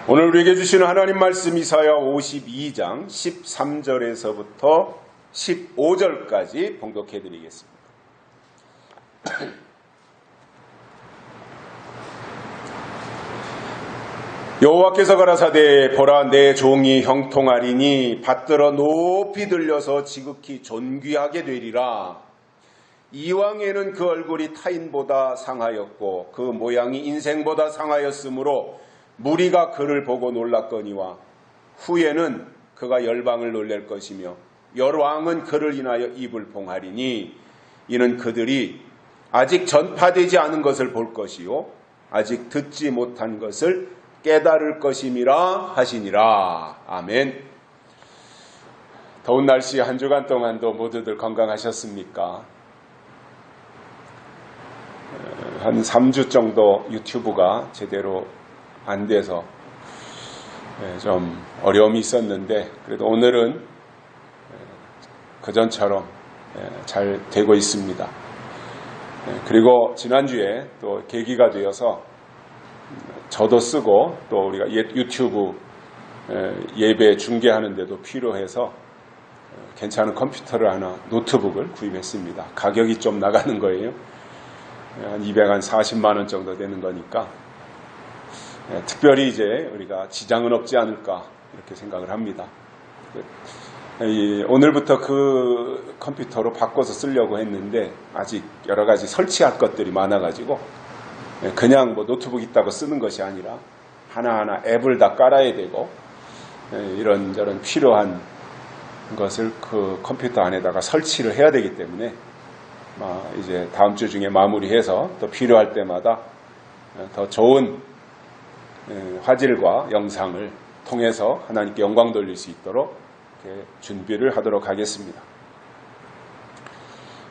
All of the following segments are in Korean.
오늘 우리에게 주시는 하나님 말씀 이사야 52장 13절에서부터 15절까지 봉독해 드리겠습니다. 여호와께서 가라사대 보라 내 종이 형통하리니 받들어 높이 들려서 지극히 존귀하게 되리라. 이왕에는 그 얼굴이 타인보다 상하였고 그 모양이 인생보다 상하였으므로 무리가 그를 보고 놀랐거니와 후에는 그가 열방을 놀랄 것이며 열왕은 그를 인하여 입을 봉하리니 이는 그들이 아직 전파되지 않은 것을 볼 것이요 아직 듣지 못한 것을 깨달을 것임이라 하시니라. 아멘. 더운 날씨 한 주간 동안도 모두들 건강하셨습니까? 한 3주 정도 유튜브가 제대로 안 돼서 좀 어려움이 있었는데 그래도 오늘은 그전처럼 잘 되고 있습니다. 그리고 지난주에 또 계기가 되어서 저도 쓰고 또 우리가 유튜브 예배 중계하는 데도 필요해서 괜찮은 컴퓨터를 하나, 노트북을 구입했습니다. 가격이 좀 나가는 거예요. 한 240만 원 정도 되는 거니까 특별히 이제 우리가 지장은 없지 않을까 이렇게 생각을 합니다. 오늘부터 그 컴퓨터로 바꿔서 쓰려고 했는데 아직 여러 가지 설치할 것들이 많아가지고 그냥 뭐 노트북 있다고 쓰는 것이 아니라 하나하나 앱을 다 깔아야 되고 이런저런 필요한 것을 그 컴퓨터 안에다가 설치를 해야 되기 때문에 이제 다음 주 중에 마무리해서 또 필요할 때마다 더 좋은 화질과 영상을 통해서 하나님께 영광 돌릴 수 있도록 이렇게 준비를 하도록 하겠습니다.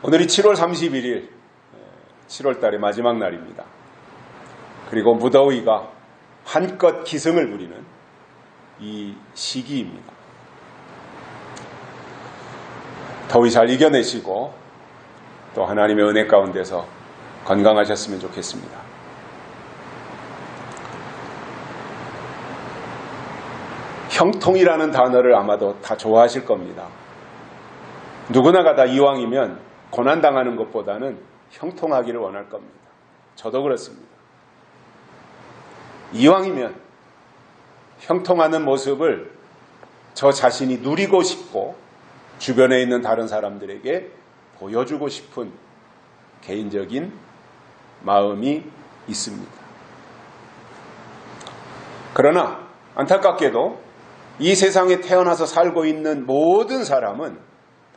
오늘이 7월 31일, 7월 달의 마지막 날입니다. 그리고 무더위가 한껏 기승을 부리는 이 시기입니다. 더위 잘 이겨내시고 또 하나님의 은혜 가운데서 건강하셨으면 좋겠습니다. 형통이라는 단어를 아마도 다 좋아하실 겁니다. 누구나가 다 이왕이면 고난당하는 것보다는 형통하기를 원할 겁니다. 저도 그렇습니다. 이왕이면 형통하는 모습을 저 자신이 누리고 싶고 주변에 있는 다른 사람들에게 보여주고 싶은 개인적인 마음이 있습니다. 그러나 안타깝게도 이 세상에 태어나서 살고 있는 모든 사람은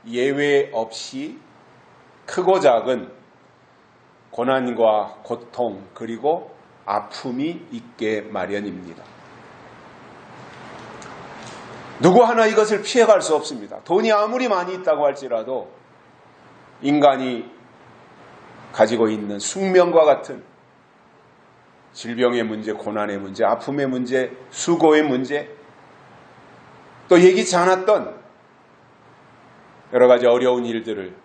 예외 없이 크고 작은 고난과 고통 그리고 아픔이 있게 마련입니다. 누구 하나 이것을 피해갈 수 없습니다. 돈이 아무리 많이 있다고 할지라도 인간이 가지고 있는 숙명과 같은 질병의 문제, 고난의 문제, 아픔의 문제, 수고의 문제, 또 예기치 않았던 여러 가지 어려운 일들을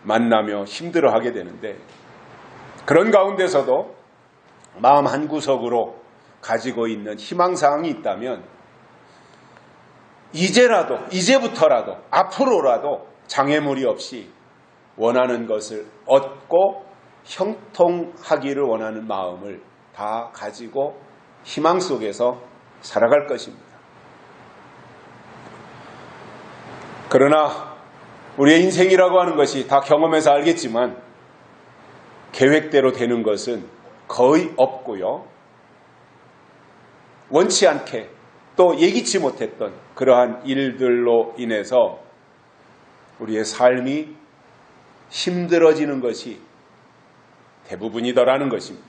만나며 힘들어하게 되는데 그런 가운데서도 마음 한구석으로 가지고 있는 희망사항이 있다면 이제부터라도 앞으로라도 장애물이 없이 원하는 것을 얻고 형통하기를 원하는 마음을 다 가지고 희망 속에서 살아갈 것입니다. 그러나 우리의 인생이라고 하는 것이 다 경험해서 알겠지만 계획대로 되는 것은 거의 없고요. 원치 않게 또 예기치 못했던 그러한 일들로 인해서 우리의 삶이 힘들어지는 것이 대부분이더라는 것입니다.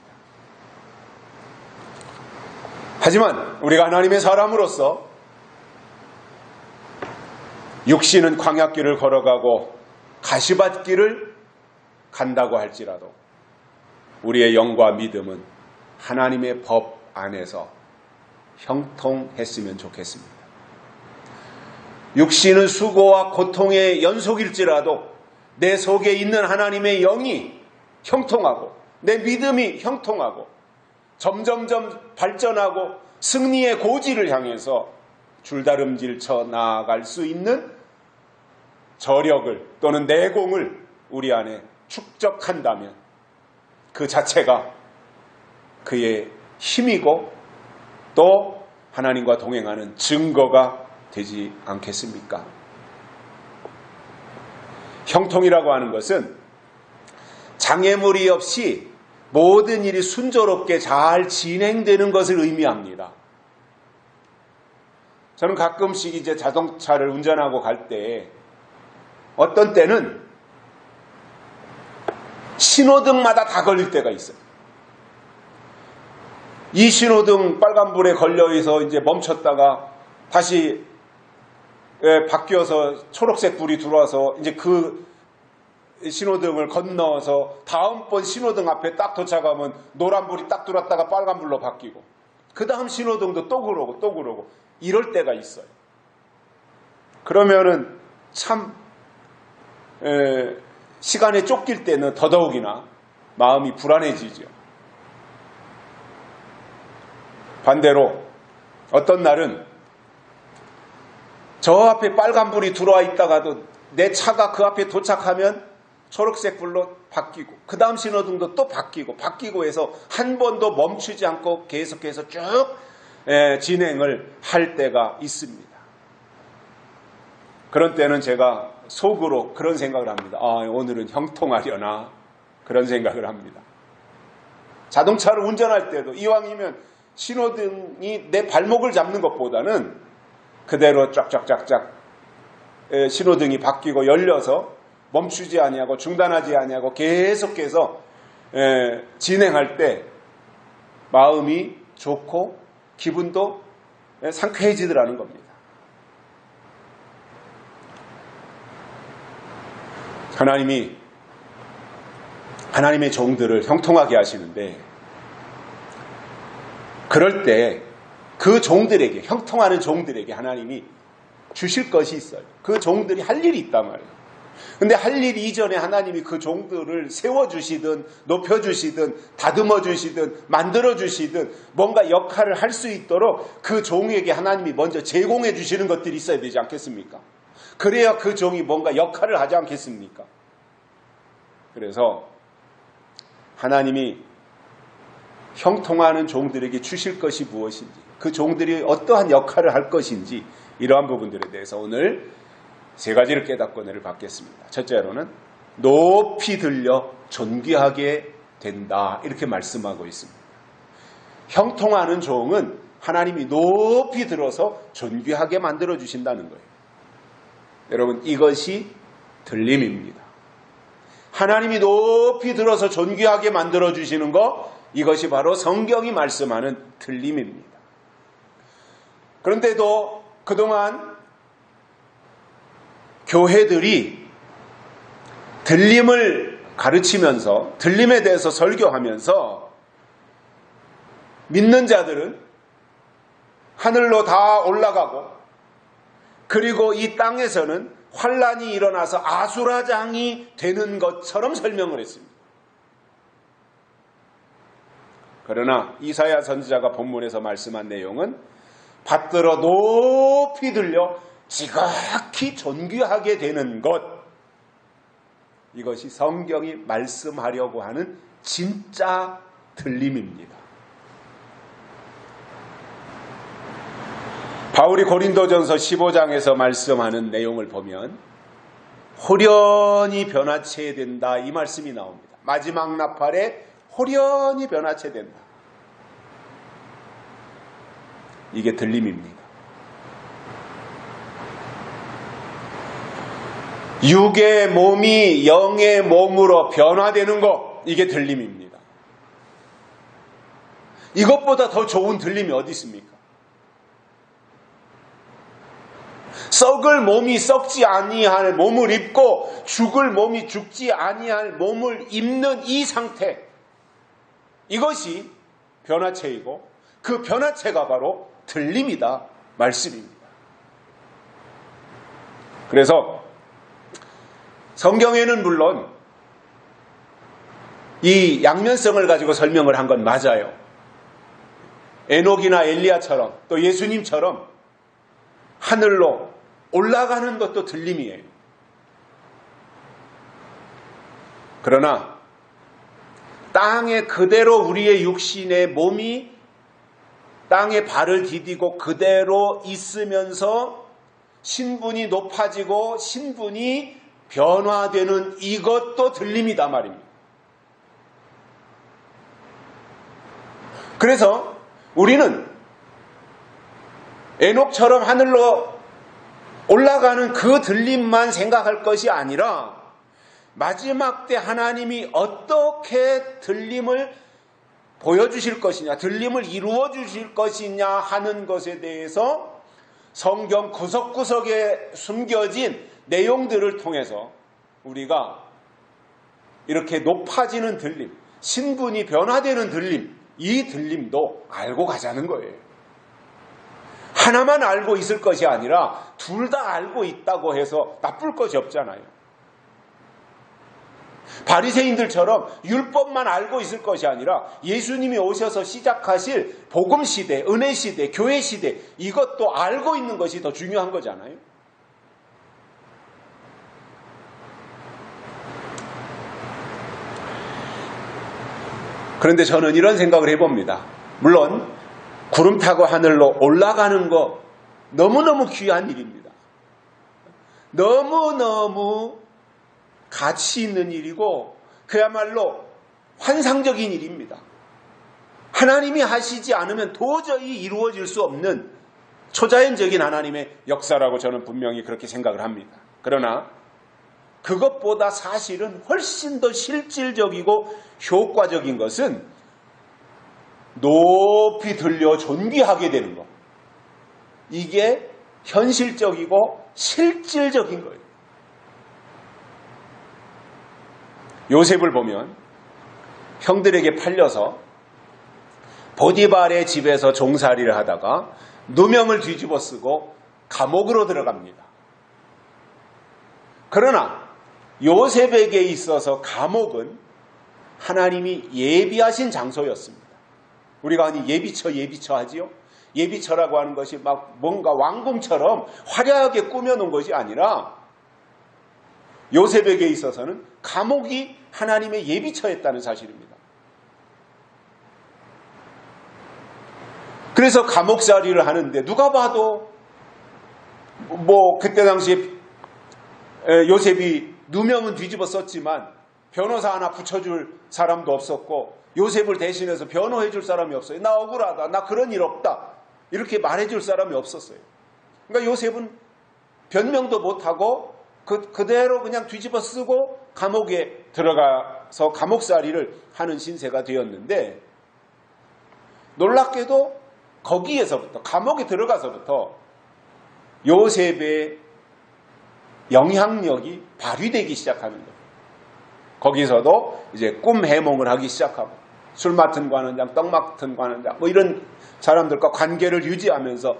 하지만 우리가 하나님의 사람으로서 육신은 광야길을 걸어가고 가시밭길을 간다고 할지라도 우리의 영과 믿음은 하나님의 법 안에서 형통했으면 좋겠습니다. 육신은 수고와 고통의 연속일지라도 내 속에 있는 하나님의 영이 형통하고 내 믿음이 형통하고 점점점 발전하고 승리의 고지를 향해서 줄다름질 쳐 나아갈 수 있는 저력을 또는 내공을 우리 안에 축적한다면 그 자체가 그의 힘이고 또 하나님과 동행하는 증거가 되지 않겠습니까? 형통이라고 하는 것은 장애물이 없이 모든 일이 순조롭게 잘 진행되는 것을 의미합니다. 저는 가끔씩 이제 자동차를 운전하고 갈 때 어떤 때는 신호등마다 다 걸릴 때가 있어요. 이 신호등 빨간불에 걸려서 이제 멈췄다가 다시 바뀌어서 초록색 불이 들어와서 이제 그 신호등을 건너서 다음번 신호등 앞에 딱 도착하면 노란불이 딱 들어왔다가 빨간불로 바뀌고 그 다음 신호등도 또 그러고 이럴 때가 있어요. 그러면은 참 시간에 쫓길 때는 더더욱이나 마음이 불안해지죠. 반대로 어떤 날은 저 앞에 빨간불이 들어와 있다가도 내 차가 그 앞에 도착하면 초록색 불로 바뀌고 그 다음 신호등도 또 바뀌고 해서 한 번도 멈추지 않고 계속해서 쭉 진행을 할 때가 있습니다. 그런 때는 제가 속으로 그런 생각을 합니다. 오늘은 형통하려나 그런 생각을 합니다. 자동차를 운전할 때도 이왕이면 신호등이 내 발목을 잡는 것보다는 그대로 쫙쫙쫙쫙 신호등이 바뀌고 열려서 멈추지 아니하고 중단하지 아니하고 계속해서 진행할 때 마음이 좋고 기분도 상쾌해지더라는 겁니다. 하나님이 하나님의 종들을 형통하게 하시는데 그럴 때 그 종들에게 형통하는 종들에게 하나님이 주실 것이 있어요. 그 종들이 할 일이 있단 말이에요. 근데 할 일 이전에 하나님이 그 종들을 세워주시든 높여주시든 다듬어주시든 만들어주시든 뭔가 역할을 할 수 있도록 그 종에게 하나님이 먼저 제공해 주시는 것들이 있어야 되지 않겠습니까? 그래야 그 종이 뭔가 역할을 하지 않겠습니까? 그래서 하나님이 형통하는 종들에게 주실 것이 무엇인지 그 종들이 어떠한 역할을 할 것인지 이러한 부분들에 대해서 오늘 세 가지를 깨닫고 은혜를 받겠습니다. 첫째로는 높이 들려 존귀하게 된다 이렇게 말씀하고 있습니다. 형통하는 종은 하나님이 높이 들어서 존귀하게 만들어 주신다는 거예요. 여러분 이것이 들림입니다. 하나님이 높이 들어서 존귀하게 만들어 주시는 것 이것이 바로 성경이 말씀하는 들림입니다. 그런데도 그동안 교회들이 들림을 가르치면서 들림에 대해서 설교하면서 믿는 자들은 하늘로 다 올라가고 그리고 이 땅에서는 환란이 일어나서 아수라장이 되는 것처럼 설명을 했습니다. 그러나 이사야 선지자가 본문에서 말씀한 내용은 받들어 높이 들려 지극히 존귀하게 되는 것 이것이 성경이 말씀하려고 하는 진짜 들림입니다. 바울이 고린도전서 15장에서 말씀하는 내용을 보면 호련히 변화체야 된다 이 말씀이 나옵니다. 마지막 나팔에 호련히 변화체야 된다. 이게 들림입니다. 육의 몸이 영의 몸으로 변화되는 것 이게 들림입니다. 이것보다 더 좋은 들림이 어디 있습니까? 썩을 몸이 썩지 아니할 몸을 입고 죽을 몸이 죽지 아니할 몸을 입는 이 상태 이것이 변화체이고 그 변화체가 바로 들림이다 말씀입니다. 그래서 성경에는 물론 이 양면성을 가지고 설명을 한 건 맞아요. 에녹이나 엘리야처럼 또 예수님처럼 하늘로 올라가는 것도 들림이에요. 그러나 땅에 그대로 우리의 육신의 몸이 땅에 발을 디디고 그대로 있으면서 신분이 높아지고 신분이 변화되는 이것도 들림이다 말입니다. 그래서 우리는 에녹처럼 하늘로 올라가는 그 들림만 생각할 것이 아니라 마지막 때 하나님이 어떻게 들림을 보여주실 것이냐, 들림을 이루어 주실 것이냐 하는 것에 대해서 성경 구석구석에 숨겨진 내용들을 통해서 우리가 이렇게 높아지는 들림, 신분이 변화되는 들림, 이 들림도 알고 가자는 거예요. 하나만 알고 있을 것이 아니라 둘 다 알고 있다고 해서 나쁠 것이 없잖아요. 바리새인들처럼 율법만 알고 있을 것이 아니라 예수님이 오셔서 시작하실 복음시대, 은혜시대, 교회시대, 이것도 알고 있는 것이 더 중요한 거잖아요. 그런데 저는 이런 생각을 해봅니다. 물론 구름 타고 하늘로 올라가는 거 너무너무 귀한 일입니다. 너무너무 가치 있는 일이고 그야말로 환상적인 일입니다. 하나님이 하시지 않으면 도저히 이루어질 수 없는 초자연적인 하나님의 역사라고 저는 분명히 그렇게 생각을 합니다. 그러나 그것보다 사실은 훨씬 더 실질적이고 효과적인 것은 높이 들려 존귀하게 되는 것. 이게 현실적이고 실질적인 거예요. 요셉을 보면 형들에게 팔려서 보디발의 집에서 종살이를 하다가 누명을 뒤집어 쓰고 감옥으로 들어갑니다. 그러나 요셉에게 있어서 감옥은 하나님이 예비하신 장소였습니다. 우리가 흔히 예비처 하지요? 예비처라고 하는 것이 막 뭔가 왕궁처럼 화려하게 꾸며놓은 것이 아니라 요셉에게 있어서는 감옥이 하나님의 예비처였다는 사실입니다. 그래서 감옥살이를 하는데 누가 봐도 그때 당시에 요셉이 누명은 뒤집어 썼지만 변호사 하나 붙여줄 사람도 없었고 요셉을 대신해서 변호해줄 사람이 없어요. 나 억울하다. 나 그런 일 없다. 이렇게 말해줄 사람이 없었어요. 그러니까 요셉은 변명도 못하고 그대로 그냥 뒤집어 쓰고 감옥에 들어가서 감옥살이를 하는 신세가 되었는데 놀랍게도 거기에서부터 감옥에 들어가서부터 요셉의 영향력이 발휘되기 시작하는 거예요. 거기서도 이제 꿈 해몽을 하기 시작하고 술 맡은 관원장, 떡 맡은 관원장 이런 사람들과 관계를 유지하면서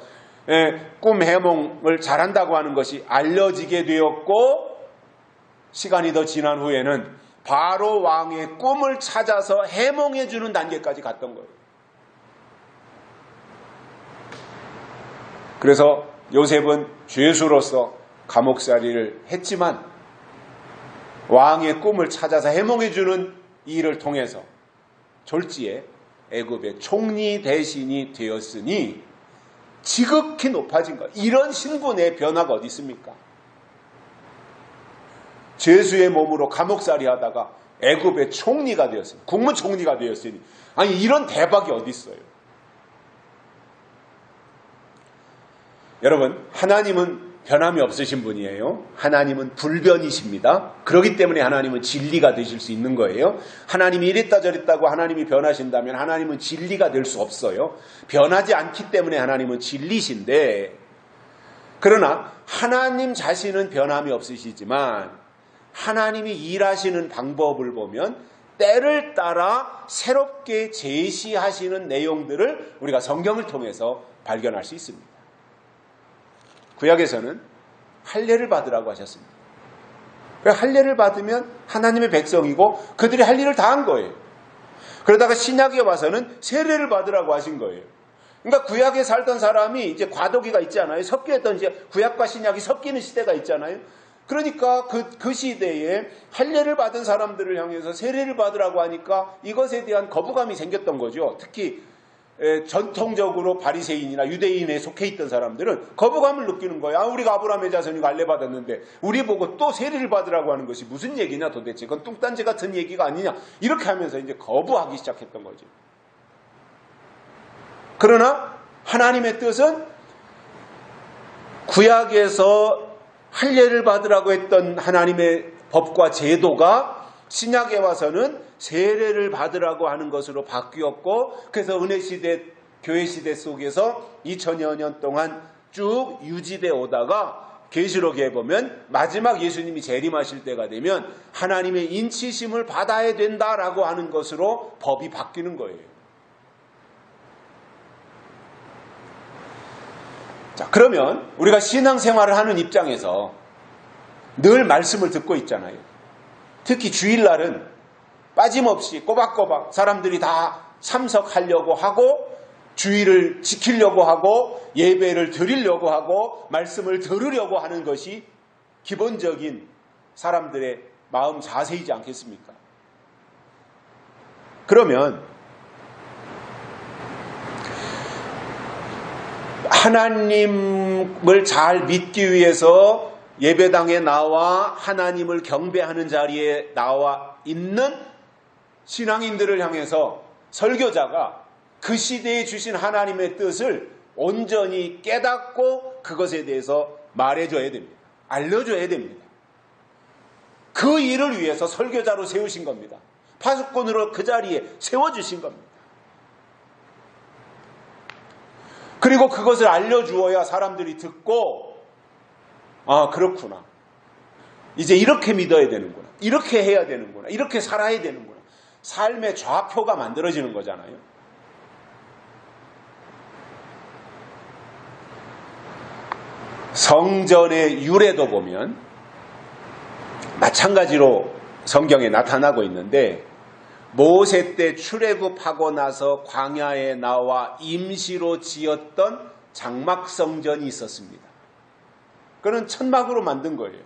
꿈 해몽을 잘한다고 하는 것이 알려지게 되었고 시간이 더 지난 후에는 바로 왕의 꿈을 찾아서 해몽해 주는 단계까지 갔던 거예요. 그래서 요셉은 죄수로서 감옥살이를 했지만 왕의 꿈을 찾아서 해몽해 주는 일을 통해서 졸지에 애굽의 총리 대신이 되었으니 지극히 높아진 것. 이런 신분의 변화가 어디 있습니까? 죄수의 몸으로 감옥살이 하다가 애굽의 총리가 되었으니, 국무총리가 되었으니, 아니 이런 대박이 어디 있어요? 여러분, 하나님은 변함이 없으신 분이에요. 하나님은 불변이십니다. 그렇기 때문에 하나님은 진리가 되실 수 있는 거예요. 하나님이 이랬다 저랬다고 하나님이 변하신다면 하나님은 진리가 될 수 없어요. 변하지 않기 때문에 하나님은 진리신데, 그러나 하나님 자신은 변함이 없으시지만 하나님이 일하시는 방법을 보면 때를 따라 새롭게 제시하시는 내용들을 우리가 성경을 통해서 발견할 수 있습니다. 구약에서는 할례를 받으라고 하셨습니다. 할례를 받으면 하나님의 백성이고 그들이 할 일을 다 한 거예요. 그러다가 신약에 와서는 세례를 받으라고 하신 거예요. 그러니까 구약에 살던 사람이 이제 과도기가 있잖아요. 섞였던 이제 구약과 신약이 섞이는 시대가 있잖아요. 그러니까 그 시대에 할례를 받은 사람들을 향해서 세례를 받으라고 하니까 이것에 대한 거부감이 생겼던 거죠. 특히 전통적으로 바리새인이나 유대인에 속해 있던 사람들은 거부감을 느끼는 거야. 우리가 아브라함의 자손이고 할례 받았는데 우리 보고 또 세례를 받으라고 하는 것이 무슨 얘기냐 도대체. 그건 뚱딴지 같은 얘기가 아니냐. 이렇게 하면서 이제 거부하기 시작했던 거죠. 그러나 하나님의 뜻은 구약에서 할례를 받으라고 했던 하나님의 법과 제도가 신약에 와서는 세례를 받으라고 하는 것으로 바뀌었고, 그래서 은혜 시대, 교회 시대 속에서 2000여 년 동안 쭉 유지되어 오다가 계시록에 보면 마지막 예수님이 재림하실 때가 되면 하나님의 인치심을 받아야 된다라고 하는 것으로 법이 바뀌는 거예요. 자, 그러면 우리가 신앙생활을 하는 입장에서 늘 말씀을 듣고 있잖아요. 특히 주일날은 빠짐없이 꼬박꼬박 사람들이 다 참석하려고 하고 주일을 지키려고 하고 예배를 드리려고 하고 말씀을 들으려고 하는 것이 기본적인 사람들의 마음 자세이지 않겠습니까? 그러면 하나님을 잘 믿기 위해서 예배당에 나와 하나님을 경배하는 자리에 나와 있는 신앙인들을 향해서 설교자가 그 시대에 주신 하나님의 뜻을 온전히 깨닫고 그것에 대해서 말해줘야 됩니다. 알려줘야 됩니다. 그 일을 위해서 설교자로 세우신 겁니다. 파수꾼으로 그 자리에 세워주신 겁니다. 그리고 그것을 알려주어야 사람들이 듣고 아, 그렇구나. 이제 이렇게 믿어야 되는구나. 이렇게 해야 되는구나. 이렇게 살아야 되는구나. 삶의 좌표가 만들어지는 거잖아요. 성전의 유래도 보면 마찬가지로 성경에 나타나고 있는데 모세 때 출애굽하고 나서 광야에 나와 임시로 지었던 장막성전이 있었습니다. 그건 천막으로 만든 거예요.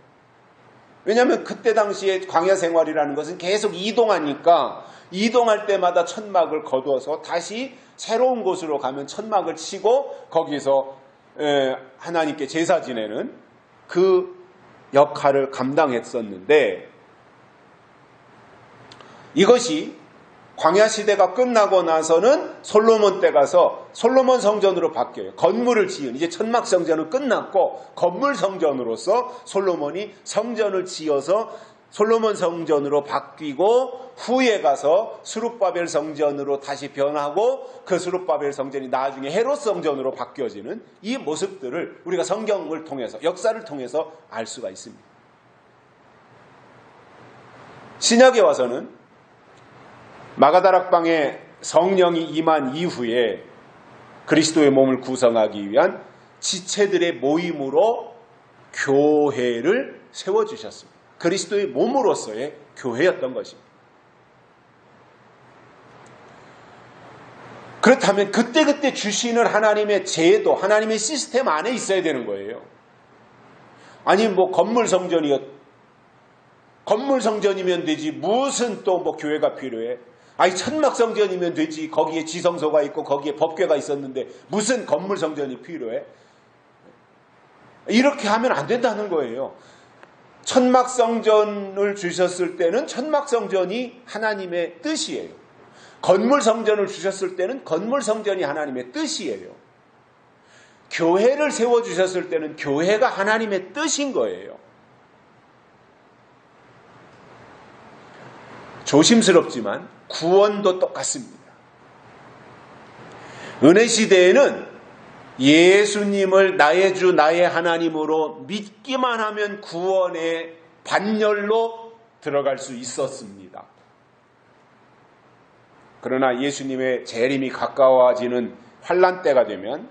왜냐하면 그때 당시에 광야 생활이라는 것은 계속 이동하니까 이동할 때마다 천막을 거두어서 다시 새로운 곳으로 가면 천막을 치고 거기서 하나님께 제사 지내는 그 역할을 감당했었는데 이것이 광야 시대가 끝나고 나서는 솔로몬 때 가서 솔로몬 성전으로 바뀌어요. 건물을 지은 이제 천막 성전은 끝났고 건물 성전으로서 솔로몬이 성전을 지어서 솔로몬 성전으로 바뀌고 후에 가서 스룹바벨 성전으로 다시 변하고 그 스룹바벨 성전이 나중에 헤롯 성전으로 바뀌어지는 이 모습들을 우리가 성경을 통해서 역사를 통해서 알 수가 있습니다. 신약에 와서는 마가다락방에 성령이 임한 이후에 그리스도의 몸을 구성하기 위한 지체들의 모임으로 교회를 세워주셨습니다. 그리스도의 몸으로서의 교회였던 것입니다. 그렇다면 그때그때 주시는 하나님의 제도, 하나님의 시스템 안에 있어야 되는 거예요. 아니 뭐 건물 성전이면 되지 무슨 또 뭐 교회가 필요해? 아니 천막 성전이면 되지 거기에 지성소가 있고 거기에 법궤가 있었는데 무슨 건물 성전이 필요해? 이렇게 하면 안 된다는 거예요. 천막 성전을 주셨을 때는 천막 성전이 하나님의 뜻이에요. 건물 성전을 주셨을 때는 건물 성전이 하나님의 뜻이에요. 교회를 세워주셨을 때는 교회가 하나님의 뜻인 거예요. 조심스럽지만 구원도 똑같습니다. 은혜 시대에는 예수님을 나의 주 나의 하나님으로 믿기만 하면 구원의 반열로 들어갈 수 있었습니다. 그러나 예수님의 재림이 가까워지는 환난 때가 되면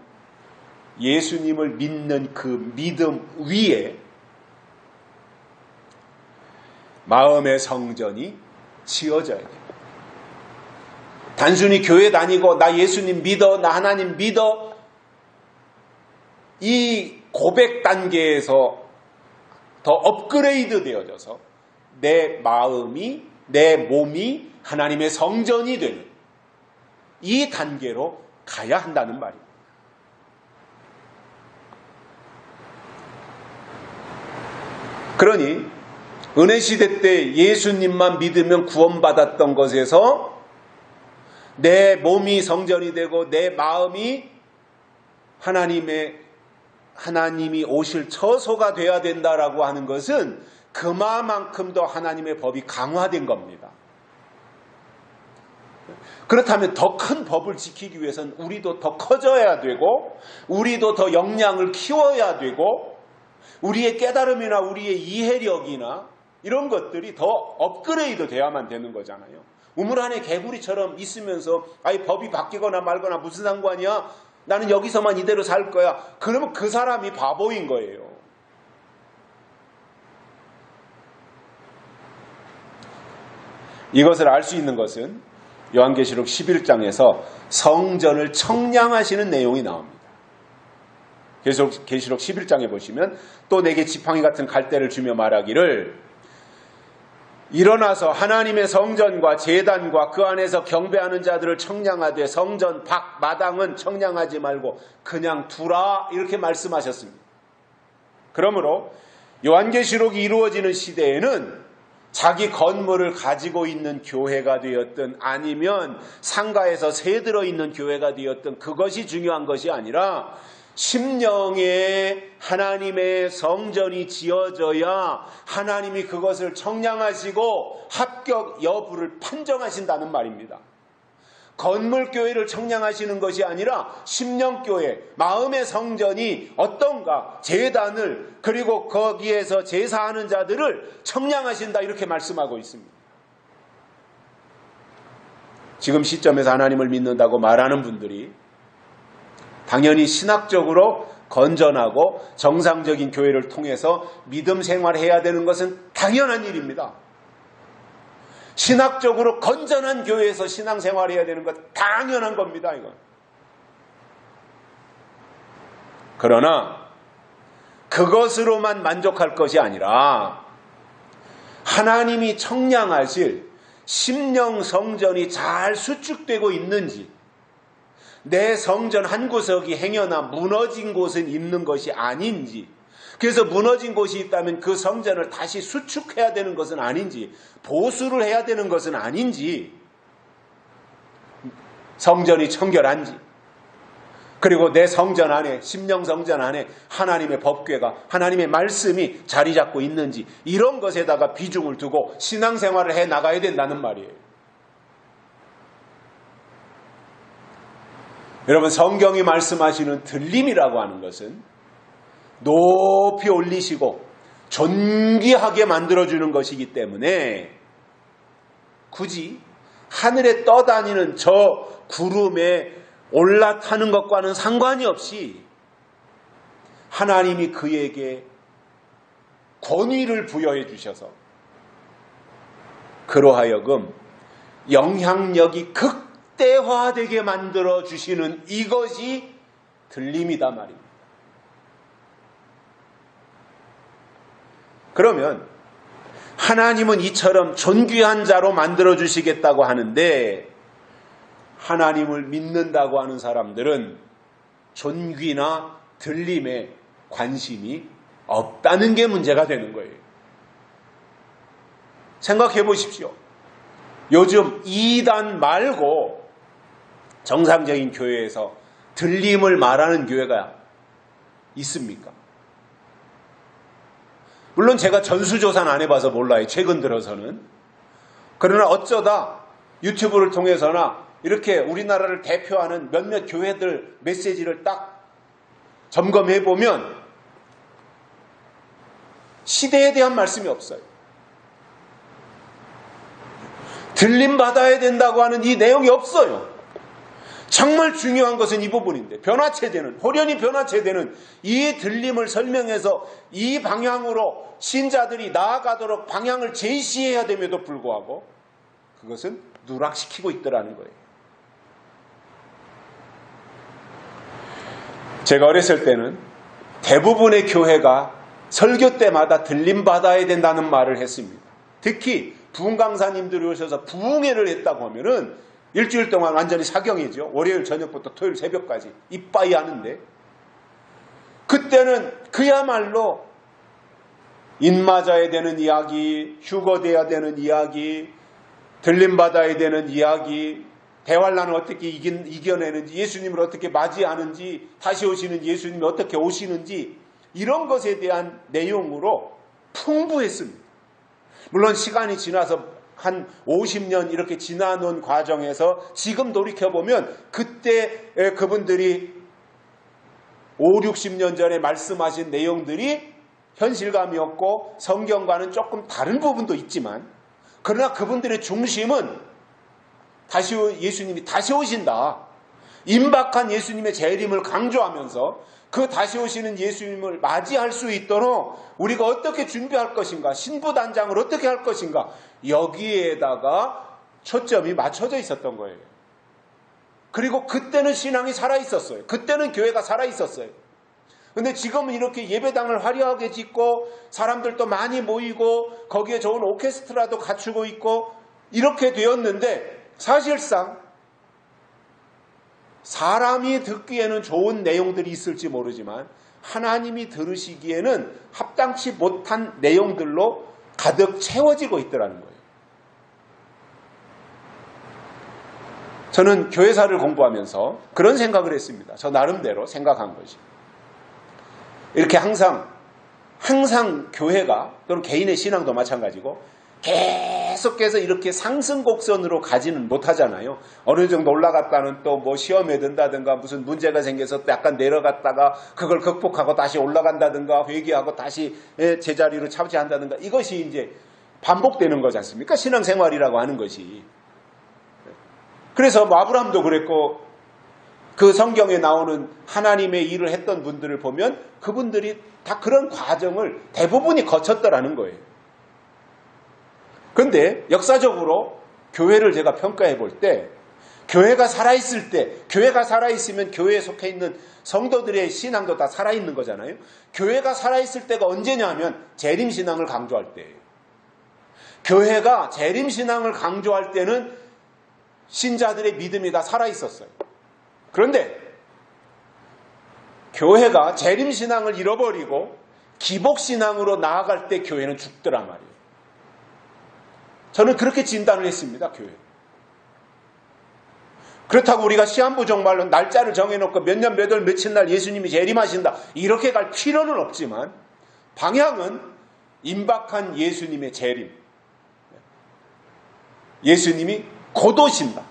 예수님을 믿는 그 믿음 위에 마음의 성전이 지어져야 됩니다. 단순히 교회 다니고 나 예수님 믿어, 나 하나님 믿어, 이 고백 단계에서 더 업그레이드 되어져서 내 마음이, 내 몸이 하나님의 성전이 되는 이 단계로 가야 한다는 말입니다. 그러니 은혜시대 때 예수님만 믿으면 구원받았던 것에서 내 몸이 성전이 되고 내 마음이 하나님이 오실 처소가 되어야 된다라고 하는 것은 그만큼 더 하나님의 법이 강화된 겁니다. 그렇다면 더 큰 법을 지키기 위해서는 우리도 더 커져야 되고 우리도 더 역량을 키워야 되고 우리의 깨달음이나 우리의 이해력이나 이런 것들이 더 업그레이드 돼야만 되는 거잖아요. 우물 안에 개구리처럼 있으면서 아예 법이 바뀌거나 말거나 무슨 상관이야? 나는 여기서만 이대로 살 거야. 그러면 그 사람이 바보인 거예요. 이것을 알 수 있는 것은 요한계시록 11장에서 성전을 청량하시는 내용이 나옵니다. 계시록 11장에 보시면 또 내게 지팡이 같은 갈대를 주며 말하기를 일어나서 하나님의 성전과 제단과 그 안에서 경배하는 자들을 청량하되 성전 밖 마당은 청량하지 말고 그냥 두라 이렇게 말씀하셨습니다. 그러므로 요한계시록이 이루어지는 시대에는 자기 건물을 가지고 있는 교회가 되었든 아니면 상가에서 새 들어있는 교회가 되었든 그것이 중요한 것이 아니라 심령에 하나님의 성전이 지어져야 하나님이 그것을 청량하시고 합격 여부를 판정하신다는 말입니다. 건물교회를 청량하시는 것이 아니라 심령교회, 마음의 성전이 어떤가, 제단을 그리고 거기에서 제사하는 자들을 청량하신다 이렇게 말씀하고 있습니다. 지금 시점에서 하나님을 믿는다고 말하는 분들이 당연히 신학적으로 건전하고 정상적인 교회를 통해서 믿음 생활해야 되는 것은 당연한 일입니다. 신학적으로 건전한 교회에서 신앙생활해야 되는 것 당연한 겁니다. 이건. 그러나 그것으로만 만족할 것이 아니라 하나님이 청량하실 심령 성전이 잘 수축되고 있는지 내 성전 한 구석이 행여나 무너진 곳은 있는 것이 아닌지 그래서 무너진 곳이 있다면 그 성전을 다시 수축해야 되는 것은 아닌지 보수를 해야 되는 것은 아닌지 성전이 청결한지 그리고 내 성전 안에 심령 성전 안에 하나님의 법궤가 하나님의 말씀이 자리 잡고 있는지 이런 것에다가 비중을 두고 신앙생활을 해 나가야 된다는 말이에요. 여러분 성경이 말씀하시는 들림이라고 하는 것은 높이 올리시고 존귀하게 만들어주는 것이기 때문에 굳이 하늘에 떠다니는 저 구름에 올라타는 것과는 상관이 없이 하나님이 그에게 권위를 부여해 주셔서 그로 하여금 영향력이 극대화되게 만들어 주시는 이것이 들림이다 말입니다. 그러면 하나님은 이처럼 존귀한 자로 만들어 주시겠다고 하는데 하나님을 믿는다고 하는 사람들은 존귀나 들림에 관심이 없다는 게 문제가 되는 거예요. 생각해 보십시오. 요즘 이단 말고 정상적인 교회에서 들림을 말하는 교회가 있습니까? 물론 제가 전수조사는 안 해봐서 몰라요. 최근 들어서는. 그러나 어쩌다 유튜브를 통해서나 이렇게 우리나라를 대표하는 몇몇 교회들 메시지를 딱 점검해보면 시대에 대한 말씀이 없어요. 들림받아야 된다고 하는 이 내용이 없어요. 정말 중요한 것은 이 부분인데 변화체되는 호련히 변화체되는 이 들림을 설명해서 이 방향으로 신자들이 나아가도록 방향을 제시해야 됨에도 불구하고 그것은 누락시키고 있더라는 거예요. 제가 어렸을 때는 대부분의 교회가 설교 때마다 들림받아야 된다는 말을 했습니다. 특히 부흥 강사님들이 오셔서 부흥회를 했다고 하면은 일주일 동안 완전히 사경이죠. 월요일 저녁부터 토요일 새벽까지 이빠이 하는데, 그때는 그야말로 인맞아야 되는 이야기, 휴거돼야 되는 이야기, 들림받아야 되는 이야기, 대환란을 어떻게 이겨내는지, 예수님을 어떻게 맞이하는지, 다시 오시는 예수님이 어떻게 오시는지, 이런 것에 대한 내용으로 풍부했습니다. 물론 시간이 지나서 한 50년 이렇게 지나는 과정에서 지금 돌이켜보면 그때 그분들이 5, 60년 전에 말씀하신 내용들이 현실감이었고 성경과는 조금 다른 부분도 있지만, 그러나 그분들의 중심은 예수님이 다시 오신다, 임박한 예수님의 재림을 강조하면서 그 다시 오시는 예수님을 맞이할 수 있도록 우리가 어떻게 준비할 것인가, 신부단장을 어떻게 할 것인가, 여기에다가 초점이 맞춰져 있었던 거예요. 그리고 그때는 신앙이 살아있었어요. 그때는 교회가 살아있었어요. 근데 지금은 이렇게 예배당을 화려하게 짓고 사람들도 많이 모이고 거기에 좋은 오케스트라도 갖추고 있고 이렇게 되었는데, 사실상 사람이 듣기에는 좋은 내용들이 있을지 모르지만 하나님이 들으시기에는 합당치 못한 내용들로 가득 채워지고 있더라는 거예요. 저는 교회사를 공부하면서 그런 생각을 했습니다. 저 나름대로 생각한 것이, 이렇게 항상 교회가, 또는 개인의 신앙도 마찬가지고 계속해서 이렇게 상승 곡선으로 가지는 못하잖아요. 어느 정도 올라갔다는 또 뭐 시험에 든다든가 무슨 문제가 생겨서 또 약간 내려갔다가 그걸 극복하고 다시 올라간다든가 회개하고 다시 제자리로 차지한다든가, 이것이 이제 반복되는 거지 않습니까? 신앙생활이라고 하는 것이. 그래서 아브라함도 그랬고, 그 성경에 나오는 하나님의 일을 했던 분들을 보면 그분들이 다 그런 과정을 대부분이 거쳤더라는 거예요. 그런데 역사적으로 교회를 제가 평가해 볼 때, 교회가 살아있을 때, 교회가 살아있으면 교회에 속해 있는 성도들의 신앙도 다 살아있는 거잖아요. 교회가 살아있을 때가 언제냐 하면 재림신앙을 강조할 때예요. 교회가 재림신앙을 강조할 때는 신자들의 믿음이 다 살아있었어요. 그런데 교회가 재림신앙을 잃어버리고 기복신앙으로 나아갈 때 교회는 죽더란 말이에요. 저는 그렇게 진단을 했습니다. 교회. 그렇다고 우리가 시한부 종말로 날짜를 정해놓고 몇 년 몇 월 며칠 날 예수님이 재림하신다, 이렇게 갈 필요는 없지만 방향은 임박한 예수님의 재림, 예수님이 곧 오신다.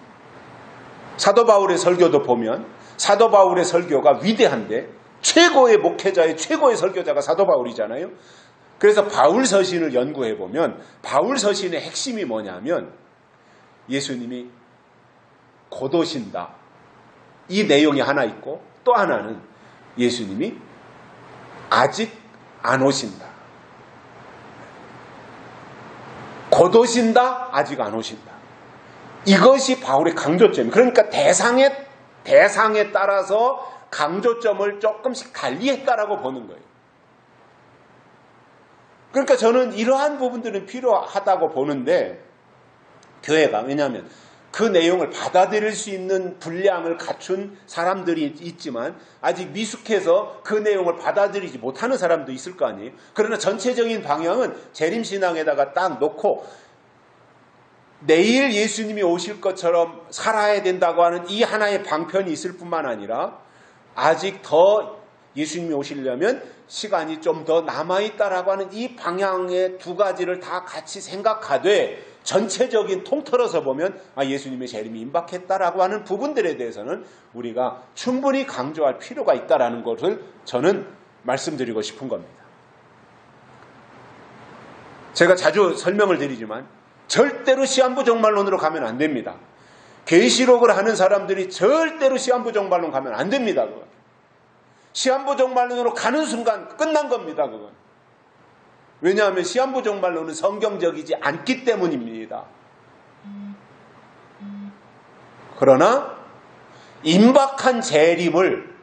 사도 바울의 설교도 보면 사도 바울의 설교가 위대한데 최고의 목회자의 최고의 설교자가 사도 바울이잖아요. 그래서 바울 서신을 연구해 보면 바울 서신의 핵심이 뭐냐면 예수님이 곧 오신다, 이 내용이 하나 있고, 또 하나는 예수님이 아직 안 오신다. 곧 오신다, 아직 안 오신다. 이것이 바울의 강조점이에요. 그러니까 대상에 따라서 강조점을 조금씩 달리했다라고 보는 거예요. 그러니까 저는 이러한 부분들은 필요하다고 보는데, 교회가, 왜냐하면 그 내용을 받아들일 수 있는 분량을 갖춘 사람들이 있지만 아직 미숙해서 그 내용을 받아들이지 못하는 사람도 있을 거 아니에요. 그러나 전체적인 방향은 재림신앙에다가 딱 놓고 내일 예수님이 오실 것처럼 살아야 된다고 하는 이 하나의 방편이 있을 뿐만 아니라 아직 더 예수님이 오시려면 시간이 좀 더 남아있다라고 하는 이 방향의 두 가지를 다 같이 생각하되 전체적인 통틀어서 보면 예수님의 재림이 임박했다라고 하는 부분들에 대해서는 우리가 충분히 강조할 필요가 있다라는 것을 저는 말씀드리고 싶은 겁니다. 제가 자주 설명을 드리지만 절대로 시한부 종말론으로 가면 안 됩니다. 계시록을 하는 사람들이 절대로 시한부 종말론 가면 안 됩니다. 그건. 시한부 종말론으로 가는 순간 끝난 겁니다. 그건. 왜냐하면 시한부 종말론은 성경적이지 않기 때문입니다. 그러나 임박한 재림을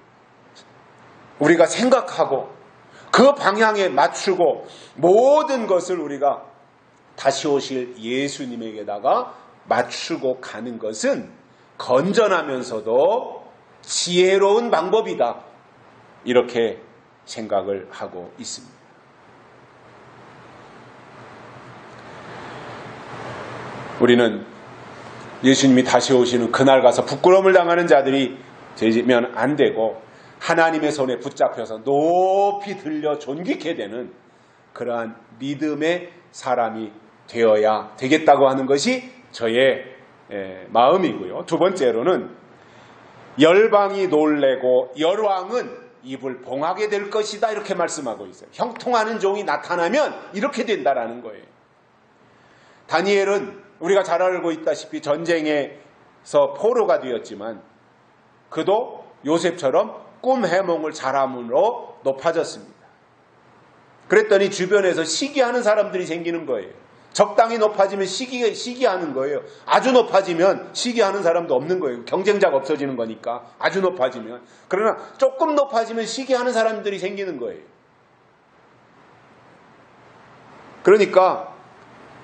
우리가 생각하고 그 방향에 맞추고 모든 것을 우리가 다시 오실 예수님에게다가 맞추고 가는 것은 건전하면서도 지혜로운 방법이다. 이렇게 생각을 하고 있습니다. 우리는 예수님이 다시 오시는 그날 가서 부끄러움을 당하는 자들이 되면 안 되고 하나님의 손에 붙잡혀서 높이 들려 존귀케 되는 그러한 믿음의 사람이 되어야 되겠다고 하는 것이 저의 마음이고요. 두 번째로는 열방이 놀래고 열왕은 입을 봉하게 될 것이다 이렇게 말씀하고 있어요. 형통하는 종이 나타나면 이렇게 된다라는 거예요. 다니엘은 우리가 잘 알고 있다시피 전쟁에서 포로가 되었지만 그도 요셉처럼 꿈 해몽을 잘함으로 높아졌습니다. 그랬더니 주변에서 시기하는 사람들이 생기는 거예요. 적당히 높아지면 시기하는 거예요. 아주 높아지면 시기하는 사람도 없는 거예요. 경쟁자가 없어지는 거니까 아주 높아지면. 그러나 조금 높아지면 시기하는 사람들이 생기는 거예요. 그러니까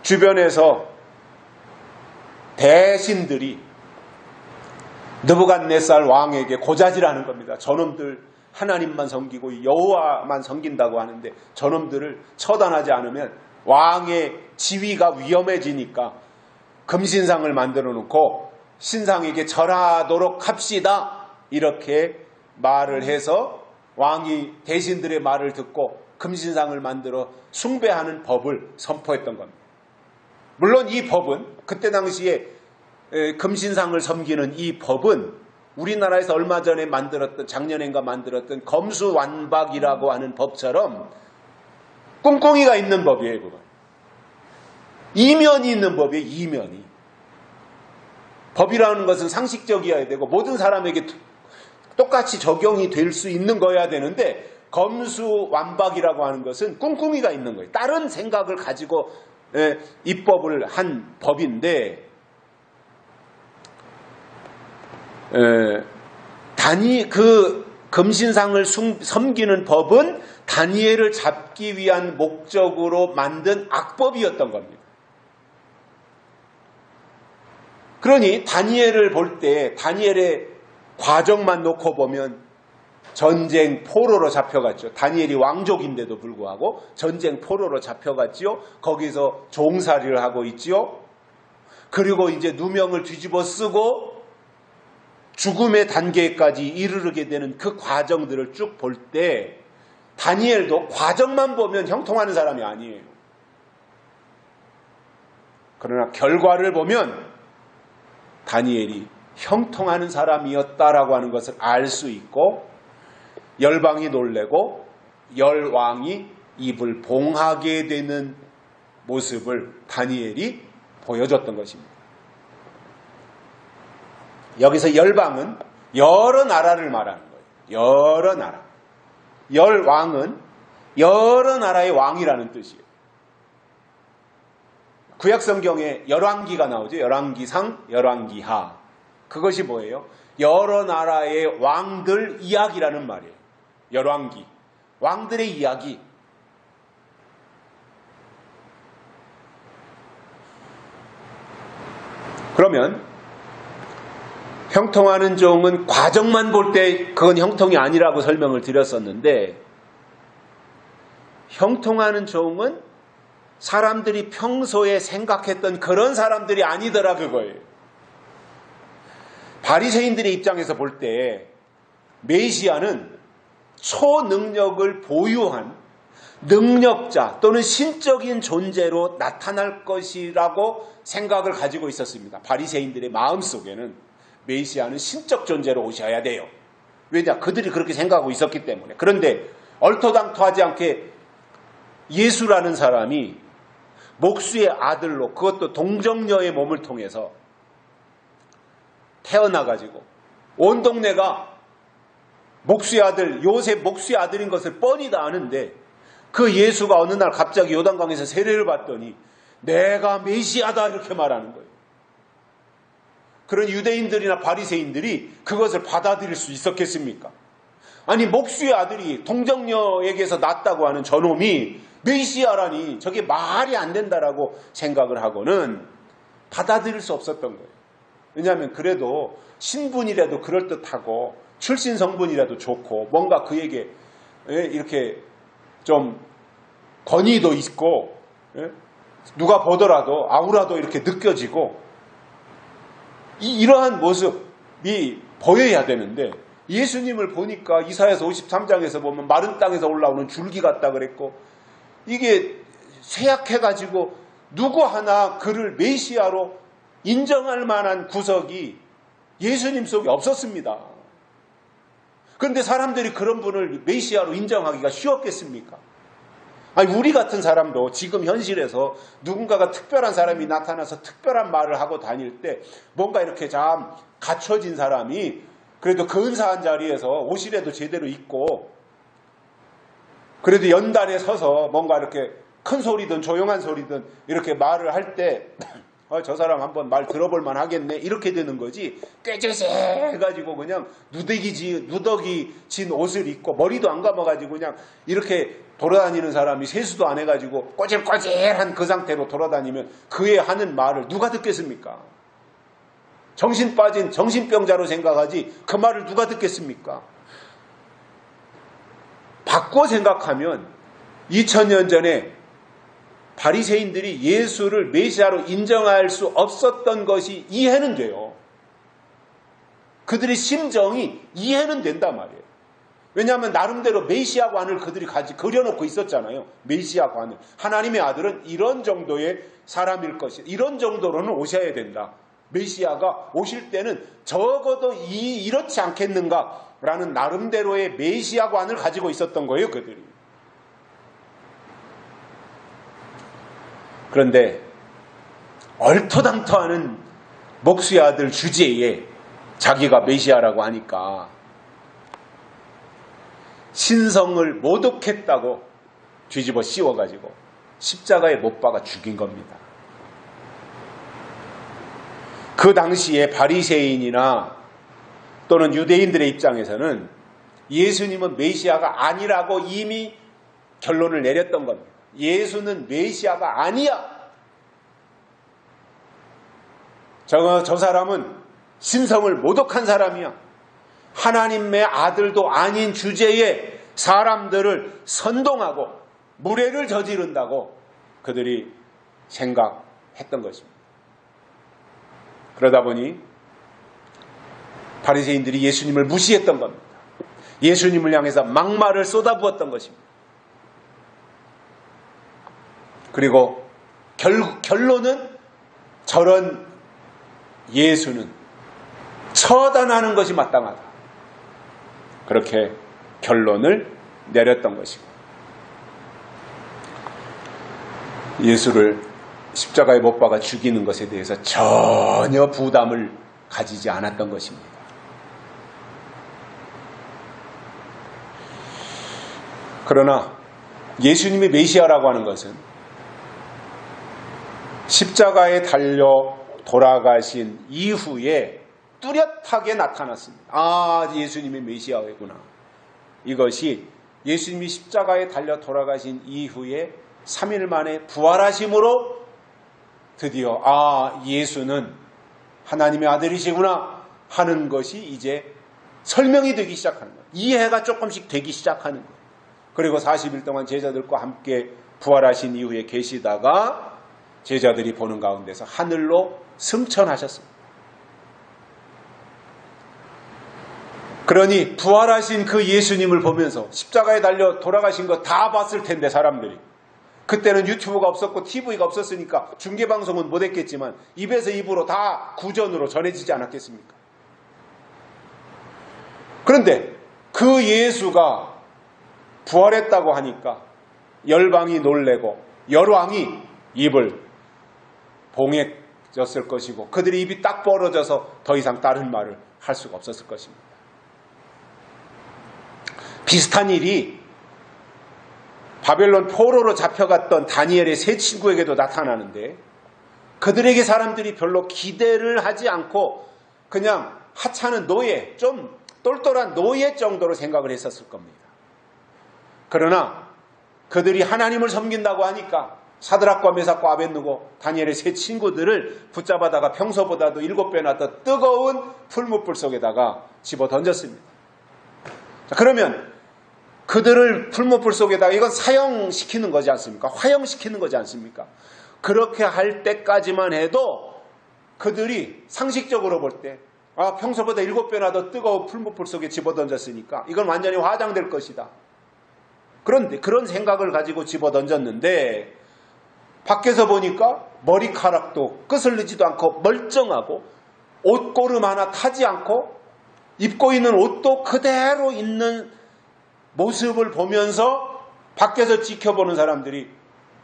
주변에서 대신들이 느부갓네살 왕에게 고자질하는 겁니다. 저놈들 하나님만 섬기고 여호와만 섬긴다고 하는데 저놈들을 처단하지 않으면 왕의 지위가 위험해지니까 금신상을 만들어 놓고 신상에게 절하도록 합시다. 이렇게 말을 해서 왕이 대신들의 말을 듣고 금신상을 만들어 숭배하는 법을 선포했던 겁니다. 물론 이 법은 그때 당시에 금신상을 섬기는 이 법은 우리나라에서 얼마 전에 만들었던 작년엔가 만들었던 검수완박이라고 하는 법처럼 꿍꿍이가 있는 법이에요. 그건. 이면이 있는 법이에요. 이면이. 법이라는 것은 상식적이어야 되고 모든 사람에게 똑같이 적용이 될 수 있는 거여야 되는데 검수완박이라고 하는 것은 꿍꿍이가 있는 거예요. 다른 생각을 가지고 입법을 한 법인데 그 금신상을 섬기는 법은 다니엘을 잡기 위한 목적으로 만든 악법이었던 겁니다. 그러니 다니엘을 볼 때 다니엘의 과정만 놓고 보면 전쟁 포로로 잡혀갔죠. 다니엘이 왕족인데도 불구하고 전쟁 포로로 잡혀갔지요. 거기서 종살이를 하고 있지요. 그리고 이제 누명을 뒤집어 쓰고 죽음의 단계까지 이르게 되는 그 과정들을 쭉 볼 때 다니엘도 과정만 보면 형통하는 사람이 아니에요. 그러나 결과를 보면 다니엘이 형통하는 사람이었다라고 하는 것을 알 수 있고 열방이 놀래고 열왕이 입을 봉하게 되는 모습을 다니엘이 보여줬던 것입니다. 여기서 열방은 여러 나라를 말하는 거예요. 여러 나라. 열왕은 여러 나라의 왕이라는 뜻이에요. 구약성경에 열왕기가 나오죠. 열왕기상, 열왕기하. 그것이 뭐예요? 여러 나라의 왕들 이야기라는 말이에요. 열왕기. 왕들의 이야기. 그러면 형통하는 종은 과정만 볼 때 그건 형통이 아니라고 설명을 드렸었는데 형통하는 종은 사람들이 평소에 생각했던 그런 사람들이 아니더라 그거예요. 바리새인들의 입장에서 볼 때 메시아는 초능력을 보유한 능력자 또는 신적인 존재로 나타날 것이라고 생각을 가지고 있었습니다. 바리새인들의 마음속에는 메시아는 신적 존재로 오셔야 돼요. 왜냐? 그들이 그렇게 생각하고 있었기 때문에. 그런데 얼토당토하지 않게 예수라는 사람이 목수의 아들로 그것도 동정녀의 몸을 통해서 태어나가지고 온 동네가 목수의 아들, 요셉 목수의 아들인 것을 뻔히 다 아는데 그 예수가 어느 날 갑자기 요단강에서 세례를 받더니 내가 메시아다 이렇게 말하는 거예요. 그런 유대인들이나 바리새인들이 그것을 받아들일 수 있었겠습니까? 아니 목수의 아들이 동정녀에게서 낳았다고 하는 저놈이 메시아라니 저게 말이 안 된다라고 생각을 하고는 받아들일 수 없었던 거예요. 왜냐하면 그래도 신분이라도 그럴듯하고 출신 성분이라도 좋고 뭔가 그에게 이렇게 좀 권위도 있고 누가 보더라도 아우라도 이렇게 느껴지고 이러한 모습이 보여야 되는데 예수님을 보니까 이사야서 53장에서 보면 마른 땅에서 올라오는 줄기 같다 그랬고 이게 쇠약해가지고 누구 하나 그를 메시아로 인정할 만한 구석이 예수님 속에 없었습니다. 그런데 사람들이 그런 분을 메시아로 인정하기가 쉬웠겠습니까? 아니 우리 같은 사람도 지금 현실에서 누군가가 특별한 사람이 나타나서 특별한 말을 하고 다닐 때 뭔가 이렇게 참 갖춰진 사람이 그래도 근사한 자리에서 옷이라도 제대로 입고 그래도 연단에 서서 뭔가 이렇게 큰 소리든 조용한 소리든 이렇게 말을 할 때 저 사람 한번 말 들어볼 만 하겠네 이렇게 되는 거지 꾀질세 해가지고 그냥 누더기 진 옷을 입고 머리도 안 감아가지고 그냥 이렇게 돌아다니는 사람이 세수도 안 해가지고 꼬질꼬질한 그 상태로 돌아다니면 그의 하는 말을 누가 듣겠습니까? 정신 빠진 정신병자로 생각하지 그 말을 누가 듣겠습니까? 바꿔 생각하면 2000년 전에 바리새인들이 예수를 메시아로 인정할 수 없었던 것이 이해는 돼요. 그들의 심정이 이해는 된단 말이에요. 왜냐하면 나름대로 메시아관을 그들이 그려놓고 있었잖아요. 메시아관을. 하나님의 아들은 이런 정도의 사람일 것이다. 이런 정도로는 오셔야 된다. 메시아가 오실 때는 적어도 이렇지 않겠는가라는 나름대로의 메시아관을 가지고 있었던 거예요. 그들이. 그런데 얼토당토하는 목수의 아들 주제에 자기가 메시아라고 하니까 신성을 모독했다고 뒤집어 씌워가지고 십자가에 못 박아 죽인 겁니다. 그 당시에 바리새인이나 또는 유대인들의 입장에서는 예수님은 메시아가 아니라고 이미 결론을 내렸던 겁니다. 예수는 메시아가 아니야. 저 사람은 신성을 모독한 사람이야. 하나님의 아들도 아닌 주제에 사람들을 선동하고 무례를 저지른다고 그들이 생각했던 것입니다. 그러다 보니 바리새인들이 예수님을 무시했던 겁니다. 예수님을 향해서 막말을 쏟아부었던 것입니다. 그리고 결론은 저런 예수는 처단하는 것이 마땅하다. 그렇게 결론을 내렸던 것이고 예수를 십자가에 못 박아 죽이는 것에 대해서 전혀 부담을 가지지 않았던 것입니다. 그러나 예수님이 메시아라고 하는 것은 십자가에 달려 돌아가신 이후에 뚜렷하게 나타났습니다. 아, 예수님이 메시아이구나. 이것이 예수님이 십자가에 달려 돌아가신 이후에 3일 만에 부활하심으로 드디어 예수는 하나님의 아들이시구나 하는 것이 이제 설명이 되기 시작하는 거예요. 이해가 조금씩 되기 시작하는 거예요. 그리고 40일 동안 제자들과 함께 부활하신 이후에 계시다가 제자들이 보는 가운데서 하늘로 승천하셨습니다. 그러니 부활하신 그 예수님을 보면서 십자가에 달려 돌아가신 거 다 봤을 텐데 사람들이. 그때는 유튜브가 없었고 TV가 없었으니까 중계방송은 못했겠지만 입에서 입으로 다 구전으로 전해지지 않았겠습니까? 그런데 그 예수가 부활했다고 하니까 열방이 놀래고 열왕이 입을 봉해졌을 것이고 그들의 입이 딱 벌어져서 더 이상 다른 말을 할 수가 없었을 것입니다. 비슷한 일이 바벨론 포로로 잡혀갔던 다니엘의 세 친구에게도 나타나는데 그들에게 사람들이 별로 기대를 하지 않고 그냥 하찮은 노예, 좀 똘똘한 노예 정도로 생각을 했었을 겁니다. 그러나 그들이 하나님을 섬긴다고 하니까 사드락과 메삭과 아벳느고 다니엘의 세 친구들을 붙잡아다가 평소보다도 7배나 더 뜨거운 풀무불 속에다가 집어 던졌습니다. 자, 그러면 그들을 풀무불 속에다가 이건 사형시키는 거지 않습니까? 화형시키는 거지 않습니까? 그렇게 할 때까지만 해도 그들이 상식적으로 볼 때 평소보다 7배나 더 뜨거운 풀무불 속에 집어 던졌으니까 이건 완전히 화장될 것이다. 그런데 그런 생각을 가지고 집어 던졌는데 밖에서 보니까 머리카락도 끄슬리지도 않고 멀쩡하고 옷고름 하나 타지 않고 입고 있는 옷도 그대로 있는 모습을 보면서 밖에서 지켜보는 사람들이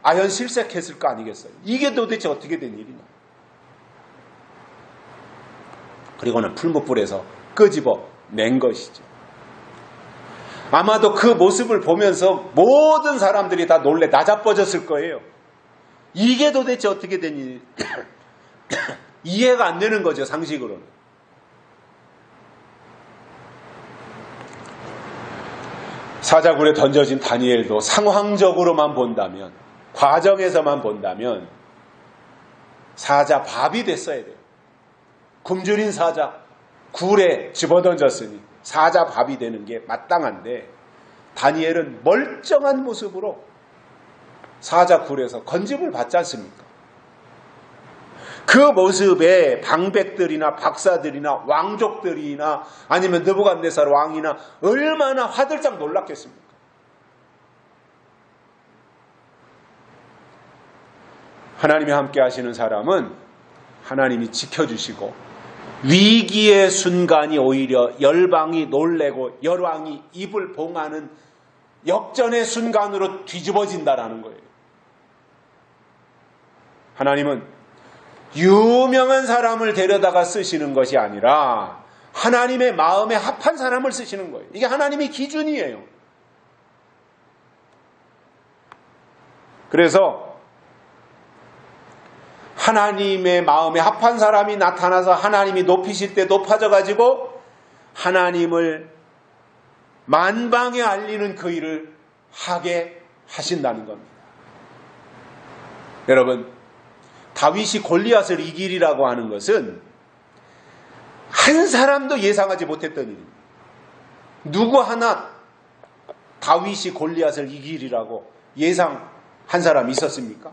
아연 실색했을 거 아니겠어요? 이게 도대체 어떻게 된 일이냐? 그리고는 풀무불에서 끄집어 낸 것이죠. 아마도 그 모습을 보면서 모든 사람들이 다 놀래 나자빠졌을 거예요. 이게 도대체 어떻게 된 일? 이해가 안 되는 거죠, 상식으로는. 사자굴에 던져진 다니엘도 상황적으로만 본다면, 과정에서만 본다면 사자 밥이 됐어야 돼요. 굶주린 사자 굴에 집어던졌으니 사자 밥이 되는 게 마땅한데 다니엘은 멀쩡한 모습으로 사자 굴에서 건집을 받지 않습니까? 그 모습에 방백들이나 박사들이나 왕족들이나 아니면 느부갓네살 왕이나 얼마나 화들짝 놀랐겠습니까? 하나님이 함께 하시는 사람은 하나님이 지켜주시고 위기의 순간이 오히려 열방이 놀래고 열왕이 입을 봉하는 역전의 순간으로 뒤집어진다라는 거예요. 하나님은 유명한 사람을 데려다가 쓰시는 것이 아니라 하나님의 마음에 합한 사람을 쓰시는 거예요. 이게 하나님의 기준이에요. 그래서 하나님의 마음에 합한 사람이 나타나서 하나님이 높이실 때 높아져 가지고 하나님을 만방에 알리는 그 일을 하게 하신다는 겁니다. 여러분, 다윗이 골리앗을 이기리라고 하는 것은 한 사람도 예상하지 못했던 일입니다. 누구 하나 다윗이 골리앗을 이기리라고 예상한 사람이 있었습니까?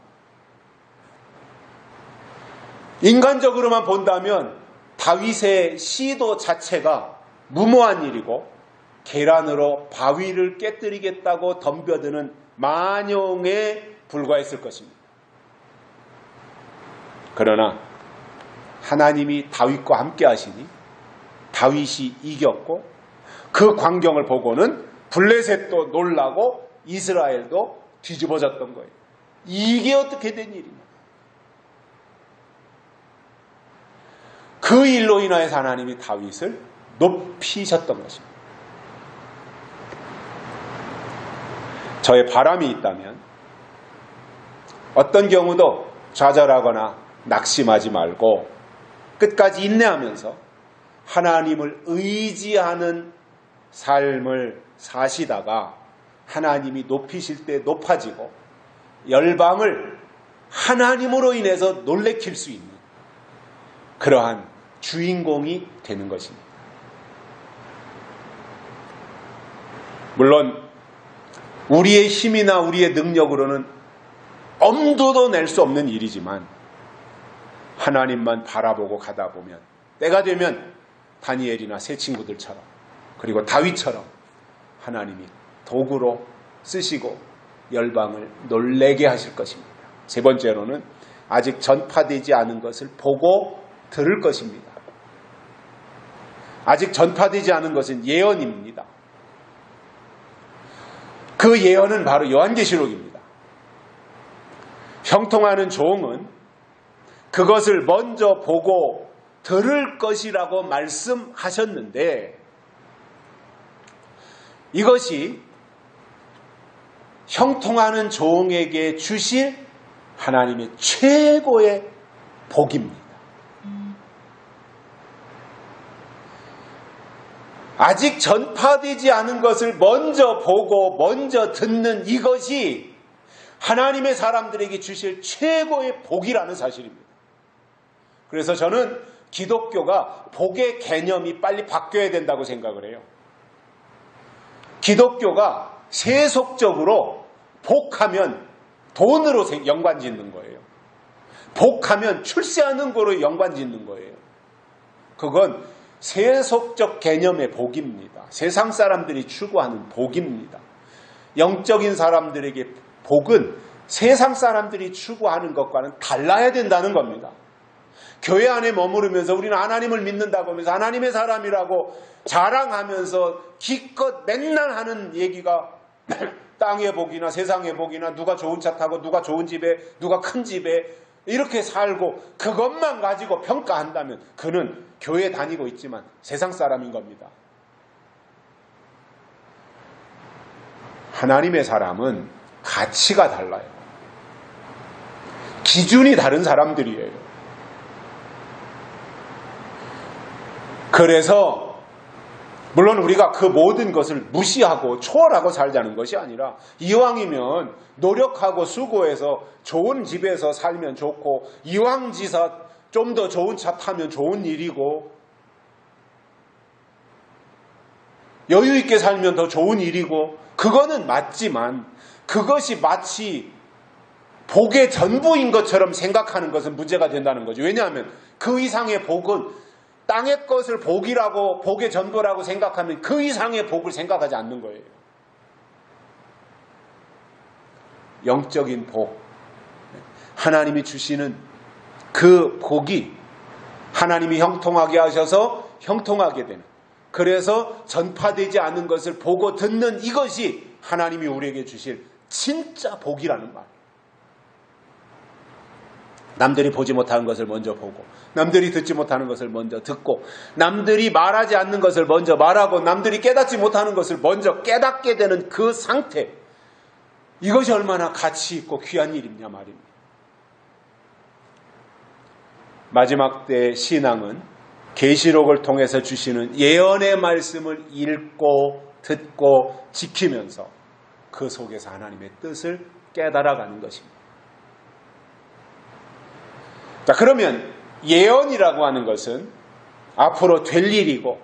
인간적으로만 본다면 다윗의 시도 자체가 무모한 일이고 계란으로 바위를 깨뜨리겠다고 덤벼드는 만용에 불과했을 것입니다. 그러나 하나님이 다윗과 함께 하시니 다윗이 이겼고 그 광경을 보고는 블레셋도 놀라고 이스라엘도 뒤집어졌던 거예요. 이게 어떻게 된 일이냐? 그 일로 인하여서 하나님이 다윗을 높이셨던 것입니다. 저의 바람이 있다면 어떤 경우도 좌절하거나 낙심하지 말고 끝까지 인내하면서 하나님을 의지하는 삶을 사시다가 하나님이 높이실 때 높아지고 열방을 하나님으로 인해서 놀래킬 수 있는 그러한 주인공이 되는 것입니다. 물론 우리의 힘이나 우리의 능력으로는 엄두도 낼 수 없는 일이지만 하나님만 바라보고 가다 보면 때가 되면 다니엘이나 세 친구들처럼 그리고 다윗처럼 하나님이 도구로 쓰시고 열방을 놀래게 하실 것입니다. 세 번째로는 아직 전파되지 않은 것을 보고 들을 것입니다. 아직 전파되지 않은 것은 예언입니다. 그 예언은 바로 요한계시록입니다. 형통하는 종은 그것을 먼저 보고 들을 것이라고 말씀하셨는데 이것이 형통하는 종에게 주실 하나님의 최고의 복입니다. 아직 전파되지 않은 것을 먼저 보고 먼저 듣는 이것이 하나님의 사람들에게 주실 최고의 복이라는 사실입니다. 그래서 저는 기독교가 복의 개념이 빨리 바뀌어야 된다고 생각을 해요. 기독교가 세속적으로 복하면 돈으로 연관 짓는 거예요. 복하면 출세하는 거로 연관 짓는 거예요. 그건 세속적 개념의 복입니다. 세상 사람들이 추구하는 복입니다. 영적인 사람들에게 복은 세상 사람들이 추구하는 것과는 달라야 된다는 겁니다. 교회 안에 머무르면서 우리는 하나님을 믿는다고 하면서 하나님의 사람이라고 자랑하면서 기껏 맨날 하는 얘기가 땅의 복이나 세상의 복이나 누가 좋은 차 타고 누가 좋은 집에 누가 큰 집에 이렇게 살고 그것만 가지고 평가한다면 그는 교회 다니고 있지만 세상 사람인 겁니다. 하나님의 사람은 가치가 달라요. 기준이 다른 사람들이에요. 그래서 물론 우리가 그 모든 것을 무시하고 초월하고 살자는 것이 아니라 이왕이면 노력하고 수고해서 좋은 집에서 살면 좋고 이왕지사 좀 더 좋은 차 타면 좋은 일이고 여유 있게 살면 더 좋은 일이고 그거는 맞지만 그것이 마치 복의 전부인 것처럼 생각하는 것은 문제가 된다는 거죠. 왜냐하면 그 이상의 복은 땅의 것을 복이라고 복의 전부라고 생각하면 그 이상의 복을 생각하지 않는 거예요. 영적인 복, 하나님이 주시는 그 복이 하나님이 형통하게 하셔서 형통하게 되는, 그래서 전파되지 않은 것을 보고 듣는 이것이 하나님이 우리에게 주실 진짜 복이라는 말. 남들이 보지 못하는 것을 먼저 보고 남들이 듣지 못하는 것을 먼저 듣고 남들이 말하지 않는 것을 먼저 말하고 남들이 깨닫지 못하는 것을 먼저 깨닫게 되는 그 상태, 이것이 얼마나 가치 있고 귀한 일이냐 말입니다. 마지막 때의 신앙은 계시록을 통해서 주시는 예언의 말씀을 읽고 듣고 지키면서 그 속에서 하나님의 뜻을 깨달아가는 것입니다. 자, 그러면 예언이라고 하는 것은 앞으로 될 일이고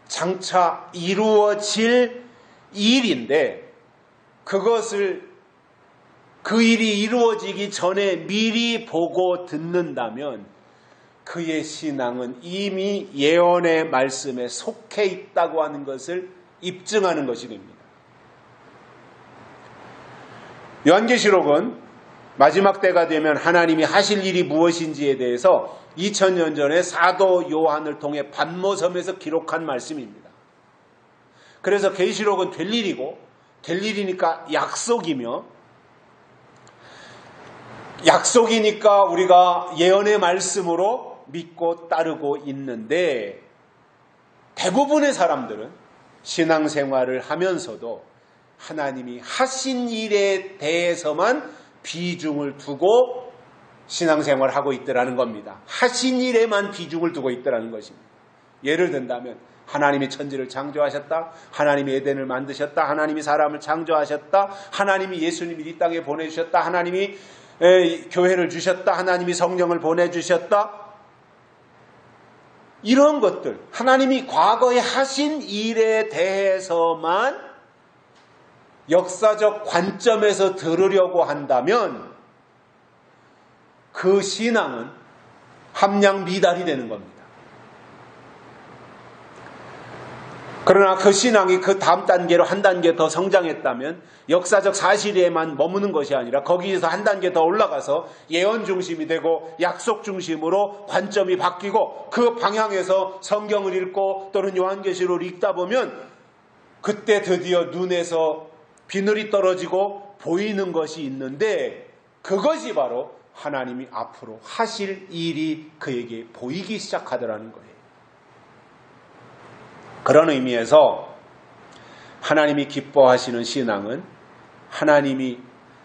장차 이루어질 일인데, 그것을 그 일이 이루어지기 전에 미리 보고 듣는다면 그의 신앙은 이미 예언의 말씀에 속해 있다고 하는 것을 입증하는 것이 됩니다. 요한계시록은 마지막 때가 되면 하나님이 하실 일이 무엇인지에 대해서 2000년 전에 사도 요한을 통해 반모섬에서 기록한 말씀입니다. 그래서 계시록은 될 일이고, 될 일이니까 약속이니까 우리가 예언의 말씀으로 믿고 따르고 있는데, 대부분의 사람들은 신앙생활을 하면서도 하나님이 하신 일에 대해서만 비중을 두고 신앙생활을 하고 있더라는 겁니다. 하신 일에만 비중을 두고 있더라는 것입니다. 예를 든다면 하나님이 천지를 창조하셨다, 하나님이 에덴을 만드셨다, 하나님이 사람을 창조하셨다, 하나님이 예수님을 이 땅에 보내주셨다, 하나님이 교회를 주셨다, 하나님이 성령을 보내주셨다, 이런 것들, 하나님이 과거에 하신 일에 대해서만 역사적 관점에서 들으려고 한다면 그 신앙은 함량 미달이 되는 겁니다. 그러나 그 신앙이 그 다음 단계로 한 단계 더 성장했다면 역사적 사실에만 머무는 것이 아니라 거기에서 한 단계 더 올라가서 예언 중심이 되고 약속 중심으로 관점이 바뀌고 그 방향에서 성경을 읽고 또는 요한계시록을 읽다 보면 그때 드디어 눈에서 비늘이 떨어지고 보이는 것이 있는데, 그것이 바로 하나님이 앞으로 하실 일이 그에게 보이기 시작하더라는 거예요. 그런 의미에서 하나님이 기뻐하시는 신앙은 하나님이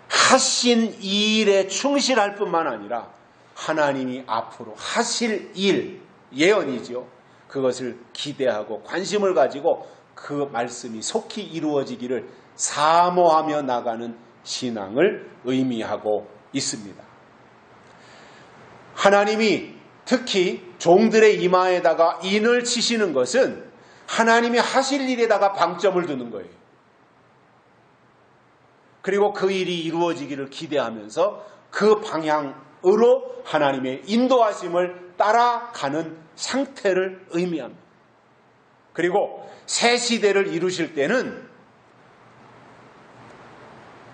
하신 일에 충실할 뿐만 아니라 하나님이 앞으로 하실 일, 예언이죠. 그것을 기대하고 관심을 가지고 그 말씀이 속히 이루어지기를 사모하며 나가는 신앙을 의미하고 있습니다. 하나님이 특히 종들의 이마에다가 인을 치시는 것은 하나님이 하실 일에다가 방점을 두는 거예요. 그리고 그 일이 이루어지기를 기대하면서 그 방향으로 하나님의 인도하심을 따라가는 상태를 의미합니다. 그리고 새 시대를 이루실 때는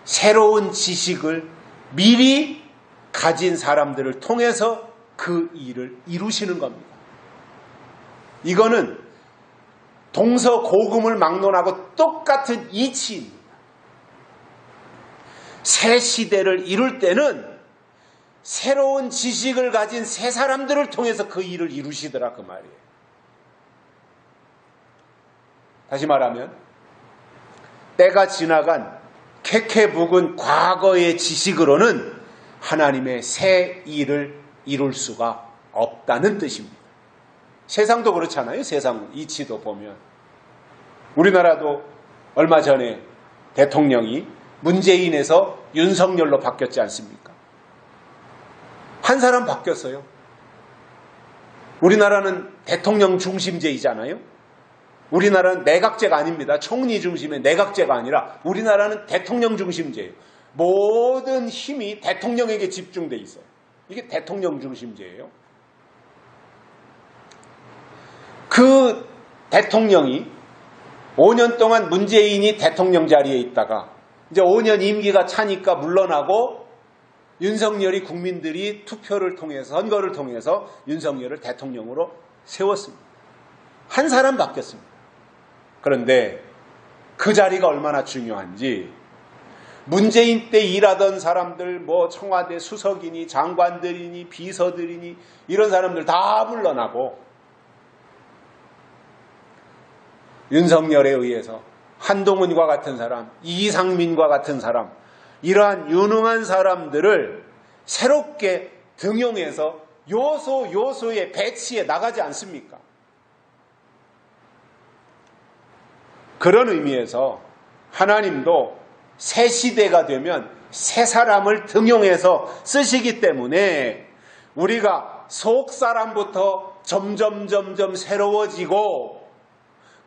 새로운 지식을 미리 가진 사람들을 통해서 그 일을 이루시는 겁니다. 이거는 동서고금을 막론하고 똑같은 이치입니다. 새 시대를 이룰 때는 새로운 지식을 가진 새 사람들을 통해서 그 일을 이루시더라 그 말이에요. 다시 말하면 때가 지나간 캐캐 묵은 과거의 지식으로는 하나님의 새 일을 이룰 수가 없다는 뜻입니다. 세상도 그렇잖아요. 세상 이치도 보면 우리나라도 얼마 전에 대통령이 문재인에서 윤석열로 바뀌었지 않습니까? 한 사람 바뀌었어요. 우리나라는 대통령 중심제이잖아요. 우리나라는 내각제가 아닙니다. 총리 중심의 내각제가 아니라 우리나라는 대통령 중심제예요. 모든 힘이 대통령에게 집중돼 있어요. 이게 대통령 중심제예요. 그 대통령이 5년 동안 문재인이 대통령 자리에 있다가 이제 5년 임기가 차니까 물러나고 윤석열이 국민들이 투표를 통해서 선거를 통해서 윤석열을 대통령으로 세웠습니다. 한 사람 바뀌었습니다. 그런데 그 자리가 얼마나 중요한지 문재인 때 일하던 사람들 뭐 청와대 수석이니 장관들이니 비서들이니 이런 사람들 다 물러나고 윤석열에 의해서 한동훈과 같은 사람, 이상민과 같은 사람 이러한 유능한 사람들을 새롭게 등용해서 요소에 배치해 나가지 않습니까? 그런 의미에서 하나님도 새 시대가 되면 새 사람을 등용해서 쓰시기 때문에 우리가 속 사람부터 점점 새로워지고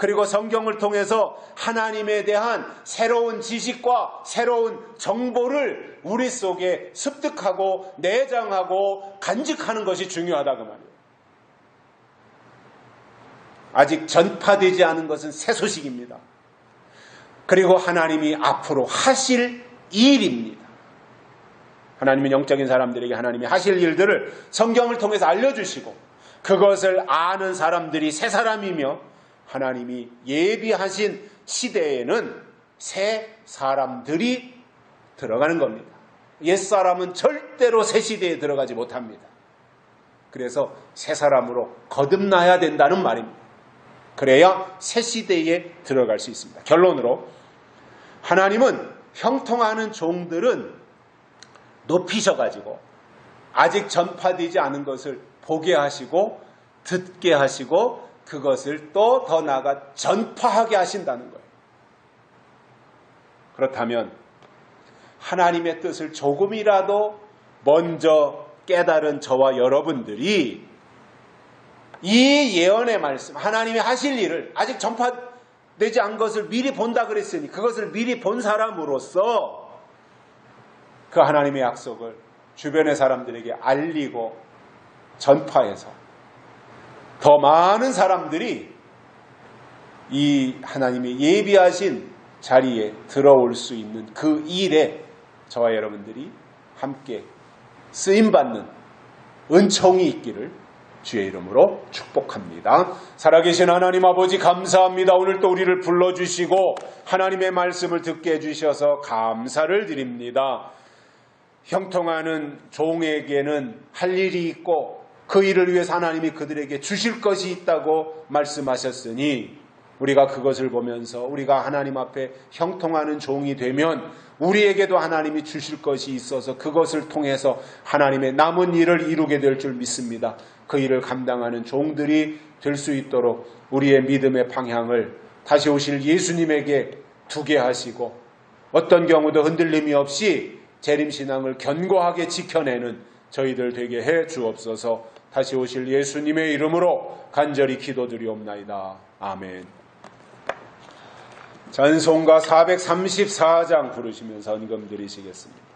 그리고 성경을 통해서 하나님에 대한 새로운 지식과 새로운 정보를 우리 속에 습득하고 내장하고 간직하는 것이 중요하다 그 말이에요. 아직 전파되지 않은 것은 새 소식입니다. 그리고 하나님이 앞으로 하실 일입니다. 하나님은 영적인 사람들에게 하나님이 하실 일들을 성경을 통해서 알려주시고 그것을 아는 사람들이 새 사람이며 하나님이 예비하신 시대에는 새 사람들이 들어가는 겁니다. 옛사람은 절대로 새 시대에 들어가지 못합니다. 그래서 새 사람으로 거듭나야 된다는 말입니다. 그래야 새 시대에 들어갈 수 있습니다. 결론으로 하나님은 형통하는 종들은 높이셔가지고 아직 전파되지 않은 것을 보게 하시고 듣게 하시고 그것을 또 더 나아가 전파하게 하신다는 거예요. 그렇다면 하나님의 뜻을 조금이라도 먼저 깨달은 저와 여러분들이 이 예언의 말씀, 하나님이 하실 일을 아직 전파되지 않은 것을 미리 본다 그랬으니 그것을 미리 본 사람으로서 그 하나님의 약속을 주변의 사람들에게 알리고 전파해서 더 많은 사람들이 이 하나님이 예비하신 자리에 들어올 수 있는 그 일에 저와 여러분들이 함께 쓰임받는 은총이 있기를 주의 이름으로 축복합니다. 살아계신 하나님 아버지 감사합니다. 오늘 또 우리를 불러주시고 하나님의 말씀을 듣게 해주셔서 감사를 드립니다. 형통하는 종에게는 할 일이 있고 그 일을 위해서 하나님이 그들에게 주실 것이 있다고 말씀하셨으니 우리가 그것을 보면서 우리가 하나님 앞에 형통하는 종이 되면 우리에게도 하나님이 주실 것이 있어서 그것을 통해서 하나님의 남은 일을 이루게 될 줄 믿습니다. 그 일을 감당하는 종들이 될 수 있도록 우리의 믿음의 방향을 다시 오실 예수님에게 두게 하시고 어떤 경우도 흔들림이 없이 재림신앙을 견고하게 지켜내는 저희들 되게 해 주옵소서. 다시 오실 예수님의 이름으로 간절히 기도드리옵나이다. 아멘. 찬송가 434장 부르시면서 헌금 드리시겠습니다.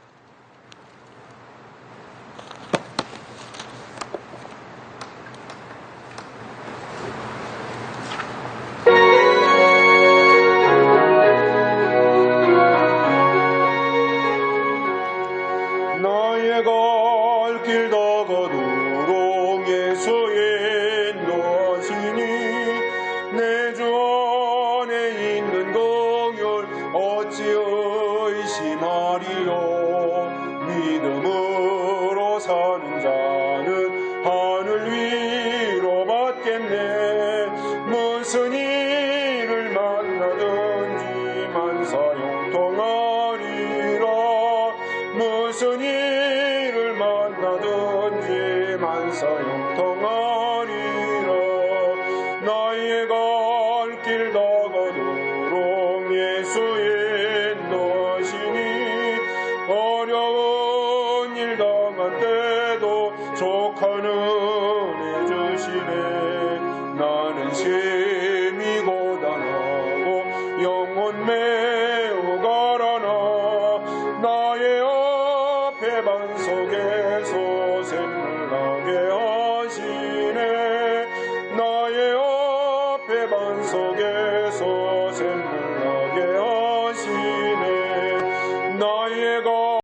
나의 갈 길